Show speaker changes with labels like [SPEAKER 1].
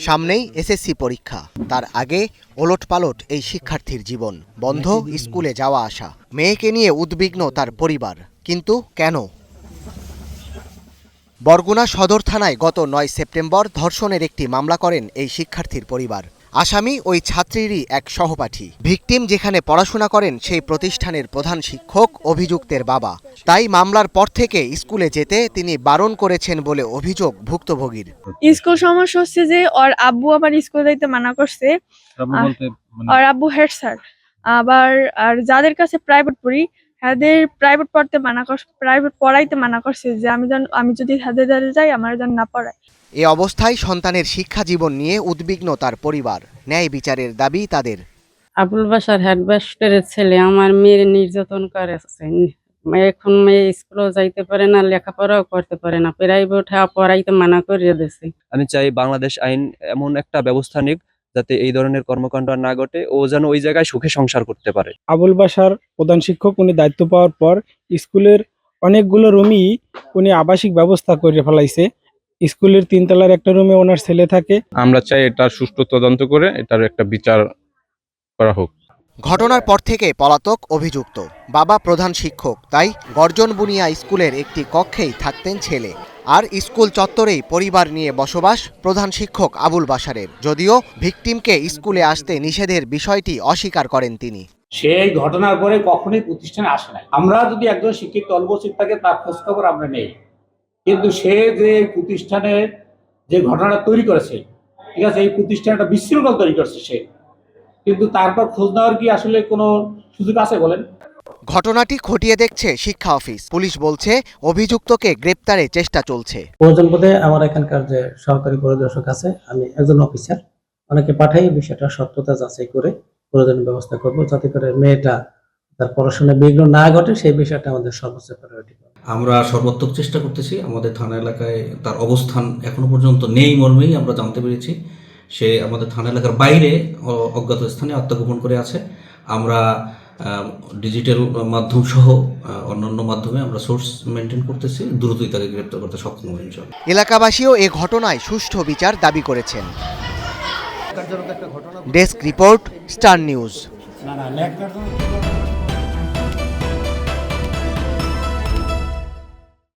[SPEAKER 1] সামনেই এসএসসি পরীক্ষা, তার আগে ওলটপালট এই শিক্ষার্থীর জীবন। বন্ধ স্কুলে যাওয়া আসা, মেয়েকে নিয়ে উদ্বিগ্ন তার পরিবার। কিন্তু কেন? বরগুনা সদর থানায় গত ৯ সেপ্টেম্বর ধর্ষণের একটি মামলা করেন এই শিক্ষার্থীর পরিবার। আসামি ওই ছাত্রীরই এক সহপাঠী। ভিকটিম যেখানে পড়াশোনা করেন সেই প্রতিষ্ঠানের প্রধান শিক্ষক অভিযুক্তের বাবা। তাই মামলার পর থেকে স্কুলে যেতে তিনি বারণ করেছেন বলে অভিযোগ ভুক্তভোগীর।
[SPEAKER 2] স্কুল সমস্যা হচ্ছে যে ওর আব্বু আবার স্কুল যাইতে মানা করছে, আর আব্বু হেড স্যার। আবার আর যাদের কাছে প্রাইভেট পড়ি তাদের প্রাইভেট পড়তে মানা করছে, প্রাইভেট পড়াইতে মানা করছে যে আমি যদি হাতে যাই আমার যেন না পড়ায়।
[SPEAKER 1] এ অবস্থায় সন্তানের শিক্ষা জীবন নিয়ে উদ্বিগ্ন তার পরিবার। ন্যায় বিচারের দাবি তাদের।
[SPEAKER 3] আবুল বাসার হেডমাস্টারের ছেলে আমার মেয়ের নির্যাতন করেছে। এখন মেয়ে স্কুলেও যাইতে পারে না, লেখাপড়াও করতে পারে না, প্রাইভেট পড়াইতে মানা করিয়ে দিয়েছে।
[SPEAKER 4] আমি চাই বাংলাদেশ আইন এমন একটা ব্যবস্থা নিক যাতে এই ধরনের কর্মকাণ্ড না ঘটে, ও যেন ওই জায়গায় সুখে সংসার করতে পারে।
[SPEAKER 5] আবুল বাসার প্রধান শিক্ষক উনি দায়িত্ব পাওয়ার পর স্কুলের অনেকগুলো রুমই উনি আবাসিক ব্যবস্থা করে ফেলাইছে। স্কুলের 3 তলার একটা রুমে ওনার ছেলে থাকে।
[SPEAKER 6] আমরা চাই এটার সুষ্ঠু তদন্ত করে এটার একটা বিচার করা হোক।
[SPEAKER 1] ঘটনার পর থেকে পলাতক অভিযুক্ত। বাবা প্রধান শিক্ষক, তাই গর্জন বুনিয়া স্কুলের একটি কক্ষেই থাকতেন ছেলে। আর স্কুল চত্বরেই পরিবার নিয়ে বসবাস প্রধান শিক্ষক আবুল বাশারের। যদিও ভিকটিমকে স্কুলে আসতে নিষেধের বিষয়টি অস্বীকার করেন তিনি।
[SPEAKER 7] সেই ঘটনার পরে কখনোই প্রতিষ্ঠানে আসে নাই। আমরা যদি একজন শিক্ষিত অনুপস্থিত থাকে তার খোঁজখবর আমরা নেই, কিন্তু সে যে প্রতিষ্ঠানের যে ঘটনাটা তৈরি করেছে, ঠিক আছে, এই প্রতিষ্ঠানটা বিশৃঙ্খল তৈরি করেছে সে, কিন্তু তারপর খোঁজ নেওয়ার কি আসলে কোনো সুযোগ আছে বলেন?
[SPEAKER 1] ঘটনাটি খতিয়ে দেখছে শিক্ষা অফিস। পুলিশ বলছে অভিযুক্তকে গ্রেপ্তারে চেষ্টা চলছে।
[SPEAKER 8] প্রয়োজন বোধে আমার এখানকার যে সরকারি পরিদর্শক আছে, আমি একজন অফিসার, অনেকে পাঠাই বিষয়টা সত্যতা যাচাই করে প্রয়োজনীয় ব্যবস্থা করব, যাতে করে মেয়েটা তার পড়াশোনায় বিঘ্ন না ঘটে। সেই বিষয়টা আমাদের সর্বোচ্চ প্রায়োরিটি।
[SPEAKER 9] আমরা সর্বাত্মক চেষ্টা করতেছি। আমাদের থানা এলাকায় তার অবস্থান এখনো পর্যন্ত নেই মর্মেই আমরা জানতে পেরেছি। সে আমাদের থানা এলাকার বাইরে অজ্ঞাত স্থানে আত্মগোপন করে আছে। আমরা ডিজিটাল মাধ্যম সহ অন্যান্য মাধ্যমে আমরা সোর্স মেনটেন করতেছি, দ্রুতই তাকে গ্রেপ্তার করতে সক্ষম হব ইনশাআল্লাহ।
[SPEAKER 1] এলাকাবাসীও এ ঘটনায় সুষ্ঠু বিচার দাবি করেছেন। Desk report, star news.